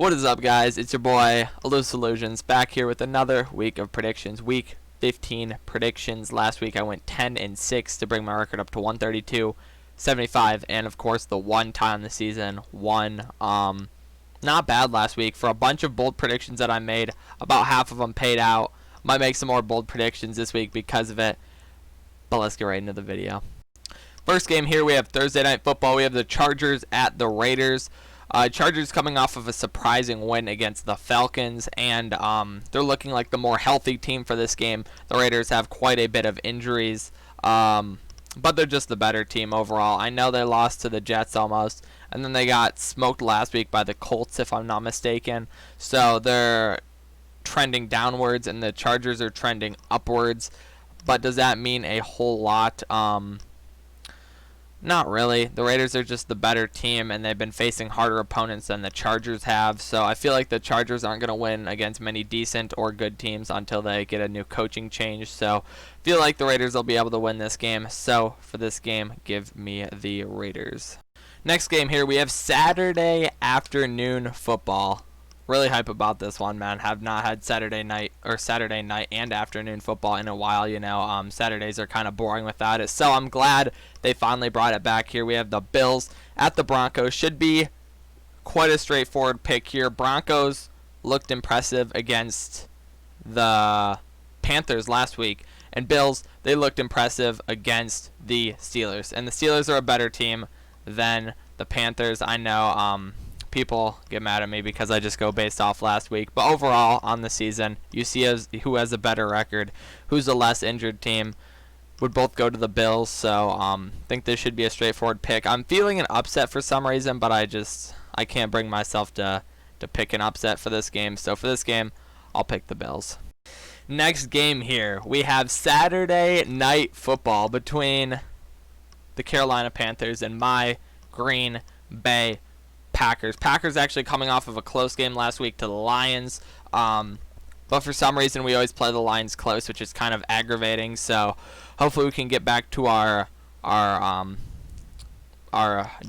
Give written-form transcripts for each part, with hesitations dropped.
What is up, guys? It's your boy Elusive Illusions back here with another week of predictions. Week 15 predictions. Last week I went 10-6 to bring my record up to 132, 75, and of course the one tie on the season. Not bad last week for a bunch of bold predictions that I made. About half of them paid out. Might make some more bold predictions this week because of it. But let's get right into the video. First game here, we have Thursday Night Football. We have the Chargers at the Raiders. Chargers coming off of a surprising win against the Falcons, and they're looking like the more healthy team for this game. The Raiders have quite a bit of injuries, but they're just the better team overall. I know they lost to the Jets almost, and then they got smoked last week by the Colts, if I'm not mistaken. So they're trending downwards, and the Chargers are trending upwards. But does that mean a whole lot? Not really. The Raiders are just the better team, and they've been facing harder opponents than the Chargers have. So I feel like the Chargers aren't going to win against many decent or good teams until they get a new coaching change. So I feel like the Raiders will be able to win this game. So for this game, give me the Raiders. Next game here, we have Saturday afternoon football. Really hype about this one, man. Have not had Saturday night and afternoon football in a while. You know, Saturdays are kind of boring without it. So I'm glad they finally brought it back here. We have the Bills at the Broncos. Should be quite a straightforward pick here. Broncos looked impressive against the Panthers last week, and Bills, they looked impressive against the Steelers. And the Steelers are a better team than the Panthers. I know. People get mad at me because I just go based off last week. But overall, on the season, you see who has a better record, who's a less injured team, would both go to the Bills. So I think this should be a straightforward pick. I'm feeling an upset for some reason, but I can't bring myself to pick an upset for this game. So for this game, I'll pick the Bills. Next game here, we have Saturday Night Football between the Carolina Panthers and my Green Bay Packers. Packers actually coming off of a close game last week to the Lions, but for some reason we always play the Lions close, which is kind of aggravating. So hopefully we can get back to our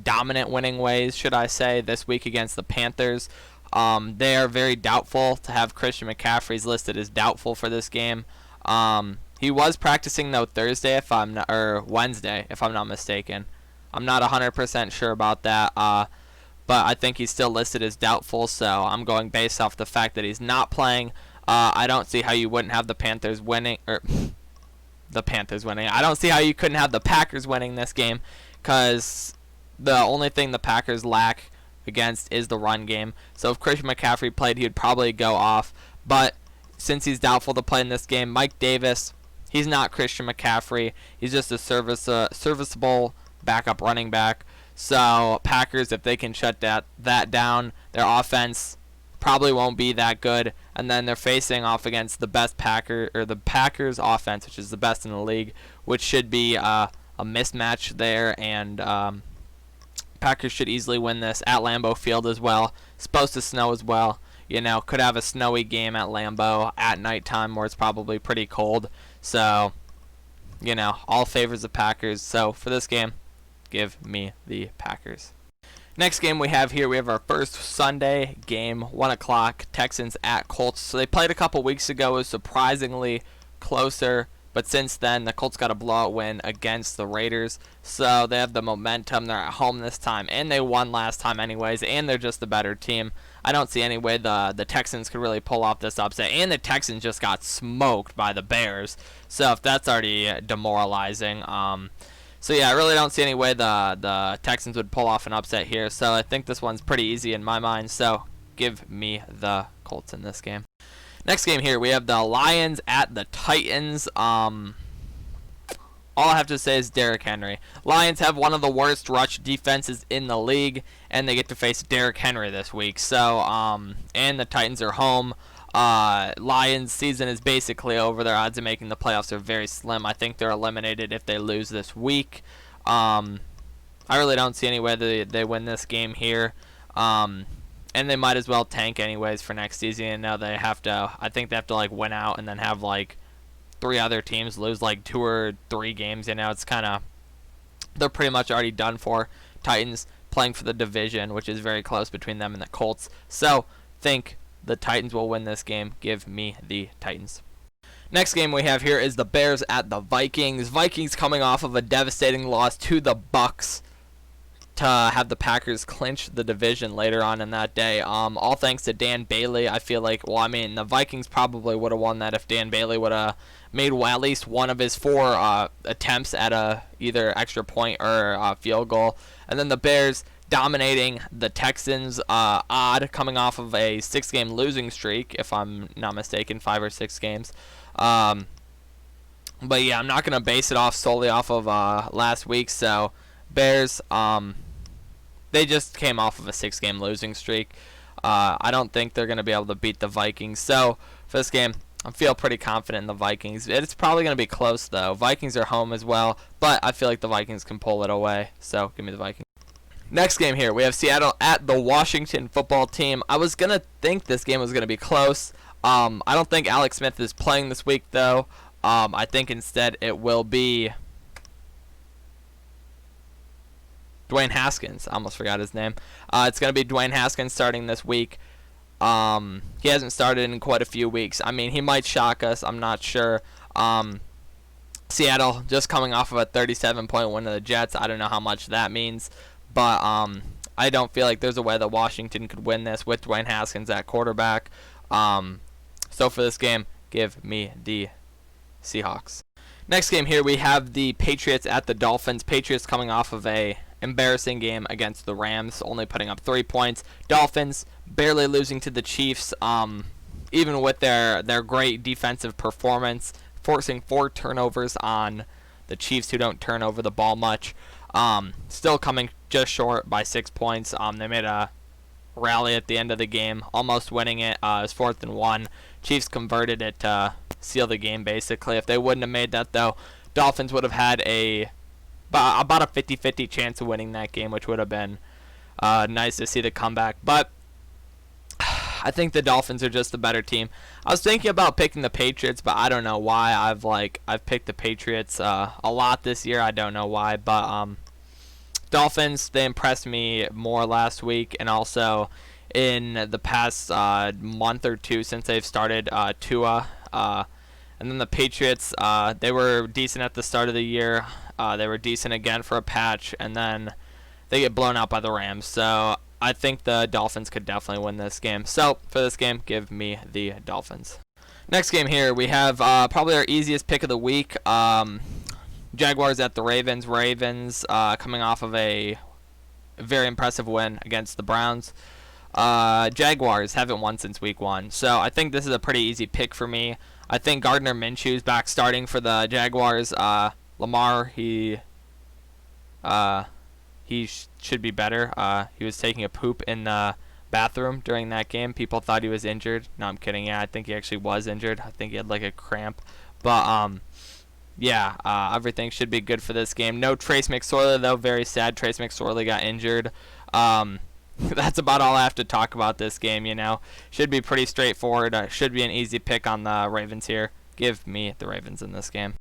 dominant winning ways, should I say, this week against the Panthers. They are very doubtful to have Christian McCaffrey's listed as doubtful for this game. He was practicing though Wednesday, if I'm not mistaken. I'm not 100% sure about that. But I think he's still listed as doubtful, so I'm going based off the fact that he's not playing. I don't see how you wouldn't have the Panthers winning, I don't see how you couldn't have the Packers winning this game, because the only thing the Packers lack against is the run game. So if Christian McCaffrey played, he would probably go off. But since he's doubtful to play in this game, Mike Davis, he's not Christian McCaffrey. He's just a serviceable backup running back. So Packers, if they can shut that down, their offense probably won't be that good. And then they're facing off against the Packers offense, which is the best in the league, which should be a mismatch there. And Packers should easily win this at Lambeau Field as well. It's supposed to snow as well. You know, could have a snowy game at Lambeau at nighttime where it's probably pretty cold. So, you know, all favors the Packers. So for this game, give me the Packers. Next game we have here, we have our first Sunday game, 1 o'clock, Texans at Colts. So they played a couple weeks ago. It was surprisingly closer, but since then the Colts got a blowout win against the Raiders. So they have the momentum. They're at home this time, and they won last time anyways, and they're just the better team. I don't see any way the Texans could really pull off this upset, and the Texans just got smoked by the Bears. So if that's already demoralizing, so yeah, I really don't see any way the Texans would pull off an upset here. So I think this one's pretty easy in my mind. So give me the Colts in this game. Next game here, we have the Lions at the Titans. All I have to say is Derrick Henry. Lions have one of the worst rush defenses in the league, and they get to face Derrick Henry this week. So and the Titans are home. Lions season is basically over. Their odds of making the playoffs are very slim. I think they're eliminated if they lose this week. I really don't see any way they win this game here. And they might as well tank anyways for next season. And now I think they have to like win out and then have like 3 other teams lose like 2 or 3 games. You know, it's kind of, they're pretty much already done for. Titans playing for the division, which is very close between them and the Colts. So think the Titans will win this game. Give me the Titans. Next game we have here is the Bears at the Vikings. Vikings coming off of a devastating loss to the Bucks to have the Packers clinch the division later on in that day. All thanks to Dan Bailey. I feel like, well, I mean, the Vikings probably would have won that if Dan Bailey would have made at least one of his 4 attempts at a either extra point or a field goal. And then the Bears dominating the Texans, odd, coming off of a 6-game losing streak, if I'm not mistaken, 5 or 6 games. But yeah, I'm not going to base it off solely off of last week. So Bears, they just came off of a 6-game losing streak. I don't think they're going to be able to beat the Vikings. So for this game, I feel pretty confident in the Vikings. It's probably going to be close, though. Vikings are home as well, but I feel like the Vikings can pull it away. So give me the Vikings. Next game here, we have Seattle at the Washington football team. I was going to think this game was going to be close. I don't think Alex Smith is playing this week, though. I think instead it will be Dwayne Haskins. I almost forgot his name. It's going to be Dwayne Haskins starting this week. He hasn't started in quite a few weeks. I mean, he might shock us. I'm not sure. Seattle just coming off of a 37-point win of the Jets. I don't know how much that means. But I don't feel like there's a way that Washington could win this with Dwayne Haskins at quarterback. So for this game, give me the Seahawks. Next game here, we have the Patriots at the Dolphins. Patriots coming off of a embarrassing game against the Rams, only putting up 3 points. Dolphins barely losing to the Chiefs, even with their great defensive performance, forcing 4 turnovers on the Chiefs, who don't turn over the ball much. Still coming just short by 6 points. They made a rally at the end of the game, almost winning it. It was 4th and 1. Chiefs converted it to seal the game, basically. If they wouldn't have made that, though, Dolphins would have had about a 50-50 chance of winning that game, which would have been nice to see the comeback. But I think the Dolphins are just the better team. I was thinking about picking the Patriots, but I don't know why. I've picked the Patriots a lot this year. I don't know why, but Dolphins, they impressed me more last week, and also in the past month or two since they've started Tua. And then the Patriots, they were decent at the start of the year. They were decent again for a patch, and then they get blown out by the Rams. So I think the Dolphins could definitely win this game. So for this game, give me the Dolphins. Next game here, we have probably our easiest pick of the week. Jaguars at the Ravens. Ravens coming off of a very impressive win against the Browns. Jaguars haven't won since week 1. So I think this is a pretty easy pick for me. I think Gardner Minshew's back starting for the Jaguars. Lamar, he should be better. He was taking a poop in the bathroom during that game. People thought he was injured. No, I'm kidding. Yeah, I think he actually was injured. I think he had like a cramp. But yeah, everything should be good for this game. No Trace McSorley, though. Very sad. Trace McSorley got injured. That's about all I have to talk about this game, you know. Should be pretty straightforward. Should be an easy pick on the Ravens here. Give me the Ravens in this game.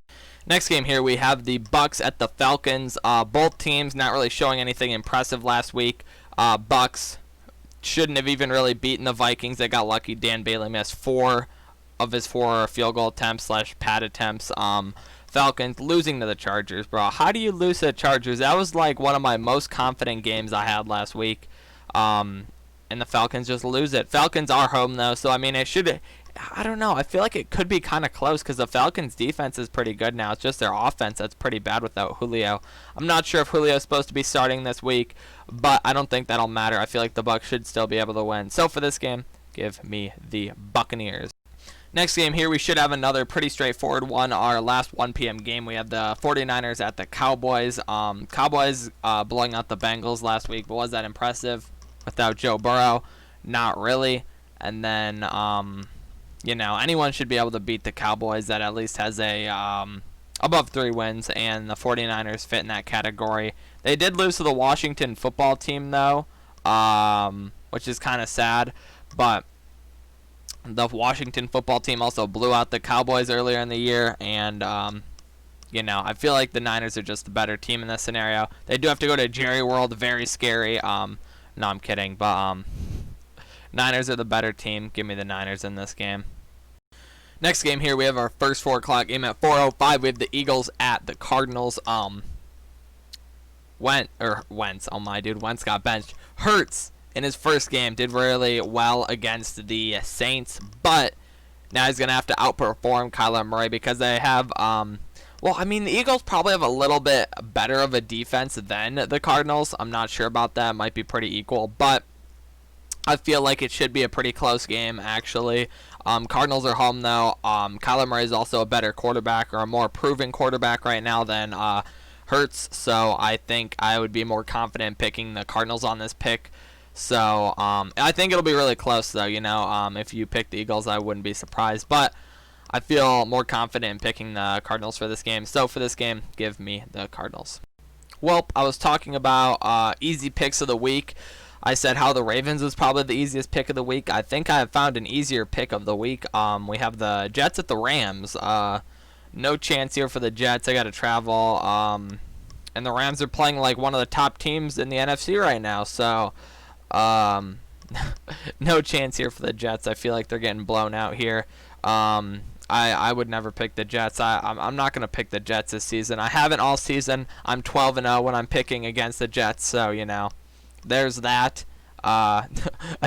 Next game here, we have the Bucks at the Falcons. Both teams not really showing anything impressive last week. Bucks shouldn't have even really beaten the Vikings. They got lucky. Dan Bailey missed 4 of his 4 field goal attempts / pad attempts. Falcons losing to the Chargers, bro. How do you lose to the Chargers? That was like one of my most confident games I had last week. And the Falcons just lose it. Falcons are home, though, so I mean, it should. I don't know. I feel like it could be kind of close because the Falcons' defense is pretty good now. It's just their offense that's pretty bad without Julio. I'm not sure if Julio's supposed to be starting this week, but I don't think that'll matter. I feel like the Bucs should still be able to win. So for this game, give me the Buccaneers. Next game here, we should have another pretty straightforward one. Our last 1 p.m. game, we have the 49ers at the Cowboys. Cowboys blowing out the Bengals last week, but was that impressive without Joe Burrow? Not really. And then, you know, anyone should be able to beat the Cowboys that at least has a above 3 wins, and the 49ers fit in that category. They did lose to the Washington football team, though, which is kind of sad, but the Washington football team also blew out the Cowboys earlier in the year, and you know, I feel like the Niners are just the better team in this scenario. They do have to go to Jerry World, very scary. No, I'm kidding, but Niners are the better team. Give me the Niners in this game. Next game here, we have our first 4 o'clock game at 4:05. We have the Eagles at the Cardinals. Wentz, oh my dude, Wentz got benched. Hurts in his first game did really well against the Saints, but now he's gonna have to outperform Kyler Murray because they have well, I mean, the Eagles probably have a little bit better of a defense than the Cardinals. I'm not sure about that. It might be pretty equal, but I feel like it should be a pretty close game, actually. Cardinals are home, though. Kyler Murray is also a better quarterback, or a more proven quarterback right now than Hurts, so I think I would be more confident picking the Cardinals on this pick. So I think it'll be really close, though. If you pick the Eagles, I wouldn't be surprised, but I feel more confident in picking the Cardinals for this game. So for this game, give me the Cardinals. Well, I was talking about easy picks of the week. I said how the Ravens was probably the easiest pick of the week. I think I have found an easier pick of the week. We have the Jets at the Rams. No chance here for the Jets. I got to travel. And the Rams are playing like one of the top teams in the NFC right now. So no chance here for the Jets. I feel like they're getting blown out here. I would never pick the Jets. I'm not going to pick the Jets this season. I haven't all season. I'm 12-0 when I'm picking against the Jets. So, there's that. A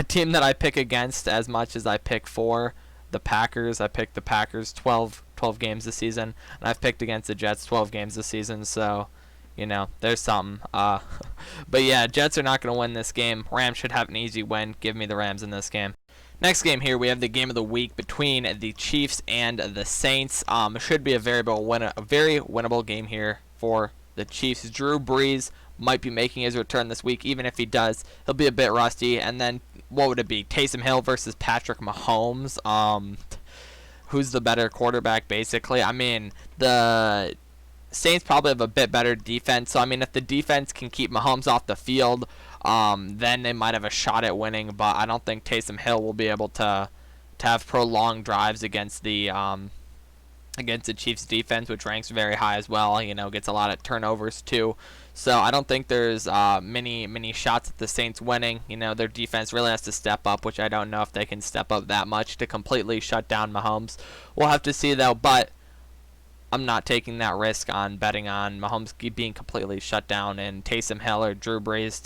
team that I pick against as much as I pick for, the Packers. I picked the Packers 12 games this season, and I've picked against the Jets 12 games this season, so there's something. But yeah, Jets are not going to win this game. Rams should have an easy win. Give me the Rams in this game. Next game here, we have the game of the week between the Chiefs and the Saints. Should be a very winnable game here for the Chiefs. Drew Brees might be making his return this week. Even if he does, he'll be a bit rusty. And then, what would it be? Taysom Hill versus Patrick Mahomes. Who's the better quarterback, basically? I mean, the Saints probably have a bit better defense. So, I mean, if the defense can keep Mahomes off the field, then they might have a shot at winning. But I don't think Taysom Hill will be able to have prolonged drives against the Chiefs defense, which ranks very high as well. Gets a lot of turnovers too. So I don't think there's many shots at the Saints winning. Their defense really has to step up, which I don't know if they can step up that much to completely shut down Mahomes. We'll have to see, though, but I'm not taking that risk on betting on Mahomes being completely shut down and Taysom Hill or Drew Brees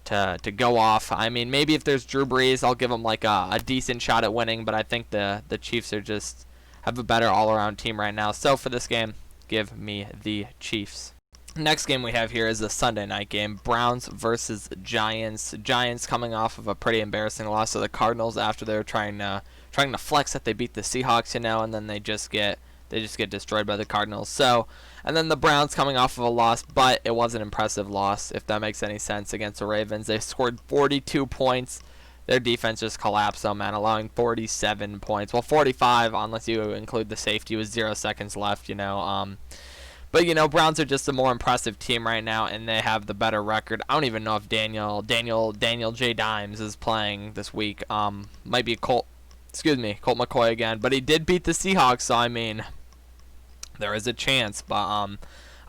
to go off. I mean, maybe if there's Drew Brees, I'll give him like a decent shot at winning, but I think the Chiefs are just have a better all-around team right now. So for this game, give me the Chiefs. Next game we have here is a Sunday night game, Browns versus Giants. Giants coming off of a pretty embarrassing loss to the Cardinals after they were trying to flex that they beat the Seahawks, and then they just get destroyed by the Cardinals. So, and then the Browns coming off of a loss, but it was an impressive loss, if that makes any sense, against the Ravens. They scored 42 points. Their defense just collapsed, though, man, allowing 47 points. Well, 45, unless you include the safety, with 0 seconds left, But, Browns are just a more impressive team right now, and they have the better record. I don't even know if Daniel J. Dimes is playing this week. Might be Colt McCoy again. But he did beat the Seahawks, so, I mean, there is a chance. But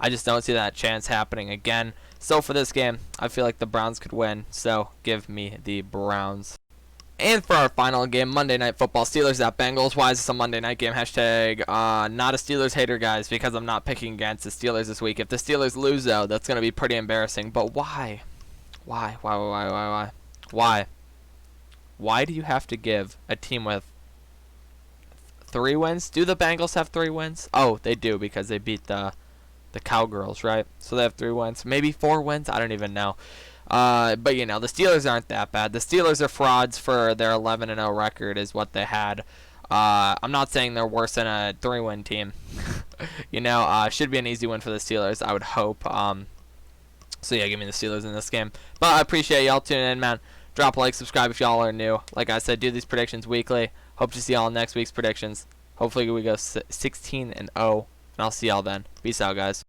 I just don't see that chance happening again. So for this game, I feel like the Browns could win. So give me the Browns. And for our final game, Monday Night Football, Steelers at Bengals. Why is this a Monday night game? Hashtag not a Steelers hater, guys, because I'm not picking against the Steelers this week. If the Steelers lose, though, that's going to be pretty embarrassing. But why? Why? Why do you have to give a team with 3 wins? Do the Bengals have 3 wins? Oh, they do, because they beat the Cowgirls, right? So they have 3 wins. Maybe 4 wins? I don't even know. But, the Steelers aren't that bad. The Steelers are frauds for their 11-0 record is what they had. I'm not saying they're worse than a 3-win team. Should be an easy win for the Steelers, I would hope. So, yeah, give me the Steelers in this game. But I appreciate y'all tuning in, man. Drop a like, subscribe if y'all are new. Like I said, do these predictions weekly. Hope to see y'all in next week's predictions. Hopefully we go 16-0, and I'll see y'all then. Peace out, guys.